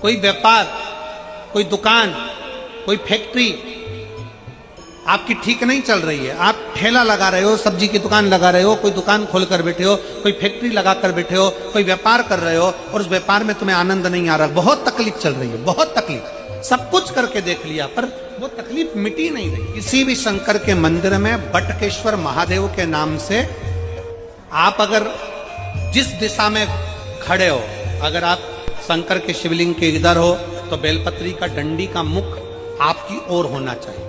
कोई व्यापार, कोई दुकान, कोई फैक्ट्री आपकी ठीक नहीं चल रही है, आप ठेला लगा रहे हो, सब्जी की दुकान लगा रहे हो, कोई दुकान खोल कर बैठे हो, कोई फैक्ट्री लगा कर बैठे हो, कोई व्यापार कर रहे हो और उस व्यापार में तुम्हें आनंद नहीं आ रहा, बहुत तकलीफ चल रही है, बहुत तकलीफ, सब कुछ करके देख लिया पर वो तकलीफ मिटी नहीं रही। किसी भी शंकर के मंदिर में बटकेश्वर महादेव के नाम से आप अगर जिस दिशा में खड़े हो, अगर आप शंकर के शिवलिंग के इधर हो तो बेलपत्री का डंडी का मुख आपकी ओर होना चाहिए,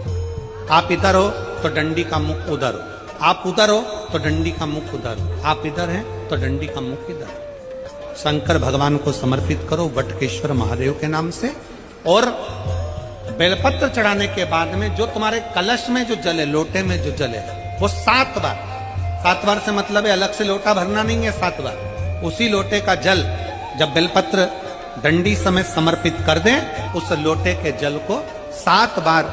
आप इधर हो तो डंडी का मुख उधर हो, आप उधर हो तो डंडी का मुख उधर हो, आप इधर हैं तो डंडी का मुख इधर। शंकर भगवान को समर्पित करो बटकेश्वर महादेव के नाम से। और बेलपत्र चढ़ाने के बाद में जो तुम्हारे कलश में जो जले, लोटे में जो जले, वो 7 बार, 7 बार से मतलब है अलग से लोटा भरना नहीं है, 7 बार उसी लोटे का जल जब बेलपत्र डंडी समेत समर्पित कर दें, उस लोटे के जल को 7 बार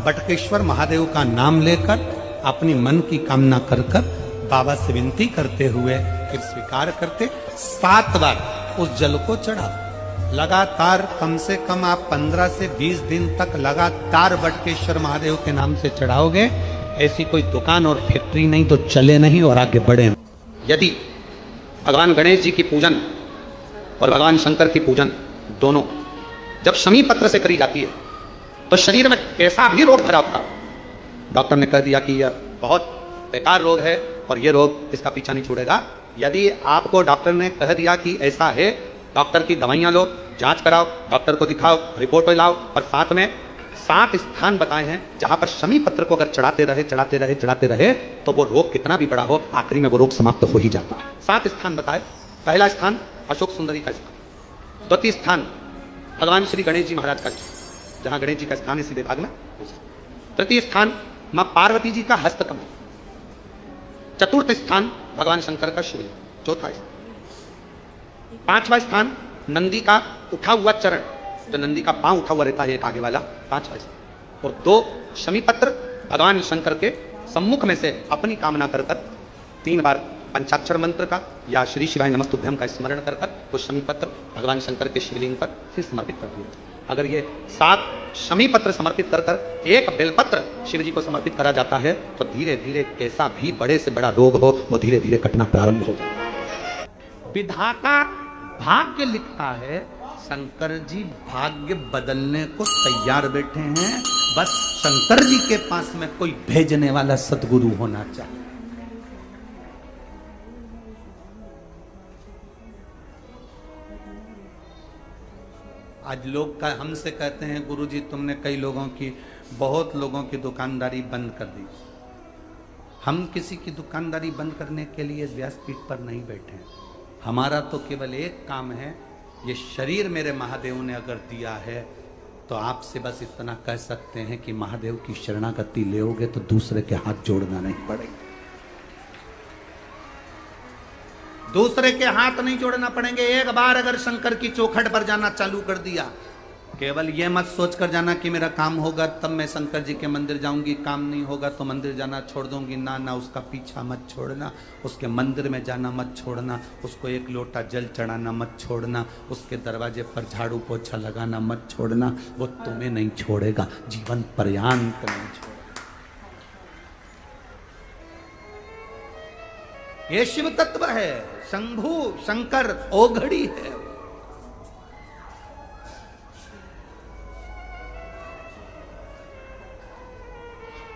बटकेश्वर महादेव का नाम लेकर अपनी मन की कामना कर कर बाबा से विनती करते हुए फिर स्वीकार करते 7 बार उस जल को चढ़ा। लगातार कम से कम आप 15 से 20 दिन तक लगातार बटकेश्वर महादेव के नाम से चढ़ाओगे, ऐसी कोई दुकान और फैक्ट्री नहीं तो चले नहीं और आगे बढ़े। यदि भगवान गणेश जी की पूजन और भगवान शंकर की पूजन दोनों जब शमी पत्र से करी जाती है तो शरीर में कैसा भी रोग भरा होता, डॉक्टर ने कह दिया कि यह बहुत बेकार रोग है और यह रोग इसका पीछा नहीं छोड़ेगा। यदि आपको डॉक्टर ने कह दिया कि ऐसा है, डॉक्टर की दवाइयां लो, जांच कराओ, डॉक्टर को दिखाओ, रिपोर्ट लाओ और साथ में 7 स्थान बताए हैं जहां पर शमी पत्र को अगर चढ़ाते रहे तो वो रोग कितना भी बड़ा हो आखिरी में वो रोग समाप्त हो ही जाता है। 7 स्थान बताए। पहला स्थान अशोक सुंदरी का स्थान, द्वितीय स्थान भगवान श्री गणेश जी महाराज का, जहां गणेश जी का स्थान है सीधे भाग में, तृतीय स्थान मां पार्वती जी का हस्तकमल, चतुर्थ स्थान भगवान शंकर का शिवलिंग, चौथा स्थान, 5वां स्थान नंदी का उठा हुआ चरण, जो नंदी का पांव उठा हुआ रहता है एक आगे वाला, 5वां स्थान, और 2 शमी पत्र भगवान शंकर के सम्मुख में से अपनी कामना कर 3 बार पंचाक्षर मंत्र का या श्री शिवाय नमस्तुभ्यम का स्मरण कर वो शमी पत्र भगवान शंकर के शिवलिंग पर फिर समर्पित कर दिया। अगर ये 7 शमी पत्र समर्पित कर एक बेलपत्र शिव जी को समर्पित करा जाता है तो धीरे धीरे कैसा भी बड़े से बड़ा रोग हो वो धीरे धीरे कटना प्रारंभ हो जाता है। विधाता भाग्य लिखता है, शंकर जी भाग्य बदलने को तैयार बैठे हैं, बस शंकर जी के पास में कोई भेजने वाला सदगुरु होना चाहिए। आज लोग का हमसे कहते हैं गुरुजी तुमने कई लोगों की, बहुत लोगों की दुकानदारी बंद कर दी। हम किसी की दुकानदारी बंद करने के लिए व्यासपीठ पर नहीं बैठे, हमारा तो केवल एक काम है, ये शरीर मेरे महादेव ने अगर दिया है तो आपसे बस इतना कह सकते हैं कि महादेव की शरणागति लेओगे तो दूसरे के हाथ जोड़ना नहीं पड़ेगा, दूसरे के हाथ नहीं जोड़ना पड़ेंगे। एक बार अगर शंकर की चौखट पर जाना चालू कर दिया, केवल ये मत सोच कर जाना कि मेरा काम होगा तब मैं शंकर जी के मंदिर जाऊंगी, काम नहीं होगा तो मंदिर जाना छोड़ दूंगी, ना ना, उसका पीछा मत छोड़ना, उसके मंदिर में जाना मत छोड़ना, उसको एक लोटा जल चढ़ाना मत छोड़ना, उसके दरवाजे पर झाड़ू पोछा लगाना मत छोड़ना, वो तुम्हें नहीं छोड़ेगा, जीवन पर्यंत नहीं छोड़ेगा। ये शिव तत्व है, शंभु शंकर ओघड़ी है।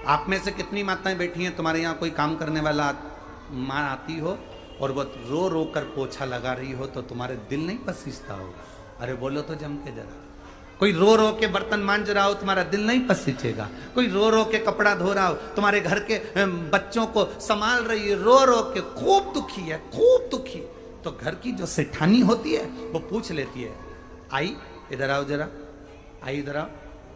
आप में से कितनी माताएं बैठी हैं, तुम्हारे यहाँ कोई काम करने वाला माँ आती हो और वो रो रो कर पोछा लगा रही हो तो तुम्हारे दिल नहीं पसीजता होगा? अरे बोलो तो जम के जरा। कोई रो रो के बर्तन मांज रहा हो, तुम्हारा दिल नहीं पसीजेगा? कोई रो रो के कपड़ा धो रहा हो, तुम्हारे घर के बच्चों को संभाल रही है, रो रो के खूब दुखी है, खूब दुखी, तो घर की जो सेठानी होती है वो पूछ लेती है, आई इधर आओ जरा, आई इधर आओ,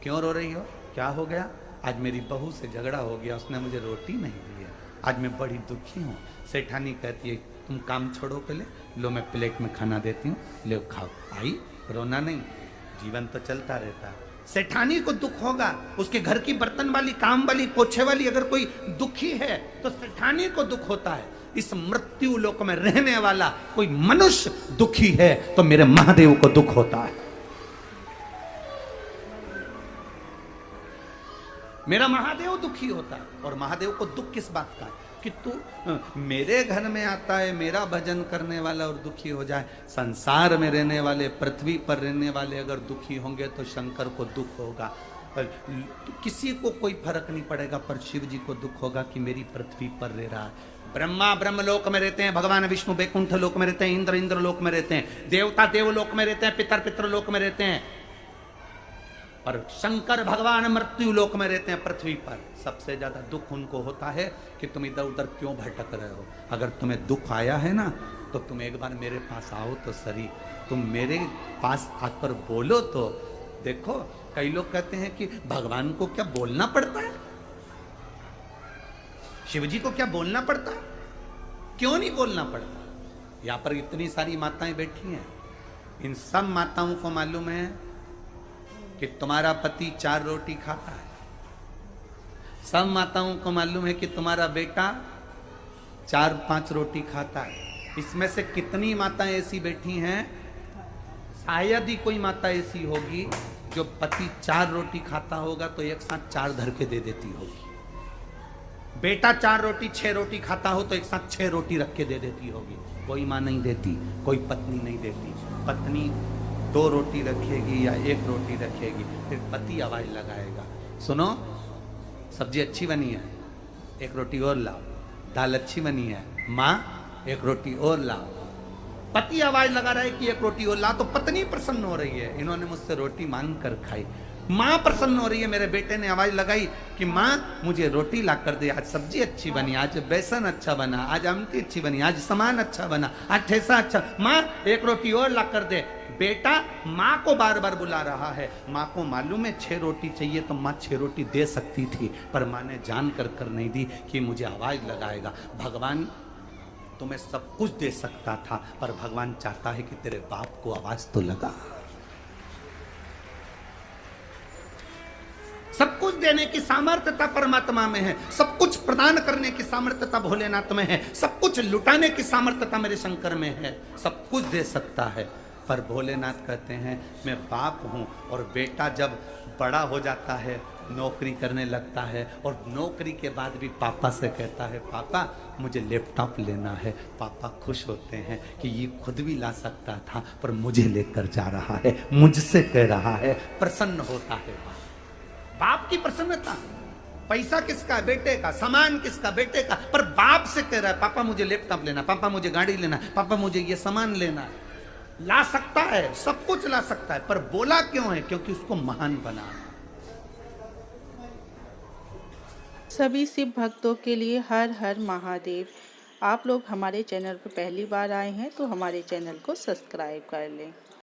क्यों रो रही हो, क्या हो गया? आज मेरी बहू से झगड़ा हो गया, उसने मुझे रोटी नहीं दी है, आज मैं बड़ी दुखी हूँ। सेठानी कहती है तुम काम छोड़ो पहले, लो मैं प्लेट में खाना देती हूँ, ले खाओ। आई रोना नहीं, जीवन तो चलता रहता है। सेठानी को दुख होगा, उसके घर की बर्तन वाली, काम वाली, पोछे वाली अगर कोई दुखी है तो सेठानी को दुख होता है। इस मृत्यु लोक में रहने वाला कोई मनुष्य दुखी है तो मेरे महादेव को दुख होता है। मेरा महादेव दुखी होता है। और महादेव को दुख किस बात का है कि तू मेरे घर में आता है, मेरा भजन करने वाला और दुखी हो जाए। संसार में रहने वाले, पृथ्वी पर रहने वाले अगर दुखी होंगे तो शंकर को दुख होगा। और किसी को कोई फर्क नहीं पड़ेगा, पर शिव जी को दुख होगा कि मेरी पृथ्वी पर रह रहा है। ब्रह्मा ब्रह्मलोक में रहते हैं, भगवान विष्णु वैकुंठ लोक में रहते हैं, इंद्र इंद्रलोक में रहते हैं, देवता देवलोक में रहते हैं, पितर पितरलोक में रहते हैं, और शंकर भगवान मृत्यु लोक में रहते हैं, पृथ्वी पर। सबसे ज्यादा दुख उनको होता है कि तुम इधर उधर क्यों भटक रहे हो। अगर तुम्हें दुख आया है ना तो तुम एक बार मेरे पास आओ तो सही, तुम मेरे पास आकर बोलो तो। देखो कई लोग कहते हैं कि भगवान को क्या बोलना पड़ता है, शिव जी को क्या बोलना पड़ता है? क्यों नहीं बोलना पड़ता? यहां पर इतनी सारी माताएं बैठी हैं, इन सब माताओं को मालूम है कि तुम्हारा पति 4 रोटी खाता है। सब माताओं को मालूम है कि तुम्हारा बेटा 4-5 रोटी खाता है। इसमें से कितनी माताएं ऐसी बैठी हैं, शायद ही कोई माता ऐसी होगी जो पति 4 रोटी खाता होगा तो एक साथ 4 धर के दे देती होगी। बेटा 4 रोटी 6 रोटी खाता हो तो एक साथ 6 रोटी रख के दे देती होगी। कोई माँ नहीं देती, कोई पत्नी नहीं देती। पत्नी 2 रोटी रखेगी या 1 रोटी रखेगी, फिर पति आवाज लगाएगा, सुनो सब्जी अच्छी बनी है, 1 रोटी और लाओ। दाल अच्छी बनी है, माँ 1 रोटी और लाओ। पति आवाज लगा रहा है कि 1 रोटी और ला, तो पत्नी प्रसन्न हो रही है, इन्होंने मुझसे रोटी मांग कर खाई। माँ प्रसन्न हो रही है, मेरे बेटे ने आवाज लगाई कि माँ मुझे रोटी ला कर दे, आज सब्जी अच्छी बनी, आज बेसन अच्छा बना, आज आमटी अच्छी बनी, आज सामान अच्छा बना, आज ठेसा अच्छा, माँ 1 रोटी और ला कर दे। बेटा माँ को बार बार बुला रहा है। माँ को मालूम है 6 रोटी चाहिए तो माँ 6 रोटी दे सकती थी, पर माँ ने जान कर नहीं दी कि मुझे आवाज लगाएगा। भगवान तुम्हें सब कुछ दे सकता था, पर भगवान चाहता है कि तेरे बाप को आवाज तो लगा। सब कुछ देने की सामर्थ्यता परमात्मा में है, सब कुछ प्रदान करने की सामर्थ्यता भोलेनाथ में है, सब कुछ लुटाने की सामर्थ्यता मेरे शंकर में है। सब कुछ दे सकता है, पर भोलेनाथ कहते हैं मैं बाप हूं। और बेटा जब बड़ा हो जाता है, नौकरी करने लगता है, और नौकरी के बाद भी पापा से कहता है पापा मुझे लैपटॉप लेना है, पापा खुश होते हैं कि ये खुद भी ला सकता था पर मुझे लेकर जा रहा है, मुझसे कह रहा है, प्रसन्न होता है। बाप की प्रसन्नता। पैसा किसका? बेटे का। सामान किसका? बेटे का। पर बाप से कह रहा है पापा मुझे लैपटॉप लेना, पापा मुझे गाड़ी लेना, पापा मुझे ये सामान लेना है। ला सकता है, सब कुछ ला सकता है, पर बोला क्यों है? क्योंकि उसको महान बना। सभी शिव भक्तों के लिए हर हर महादेव। आप लोग हमारे चैनल पर पहली बार आए हैं तो हमारे चैनल को सब्सक्राइब कर लें।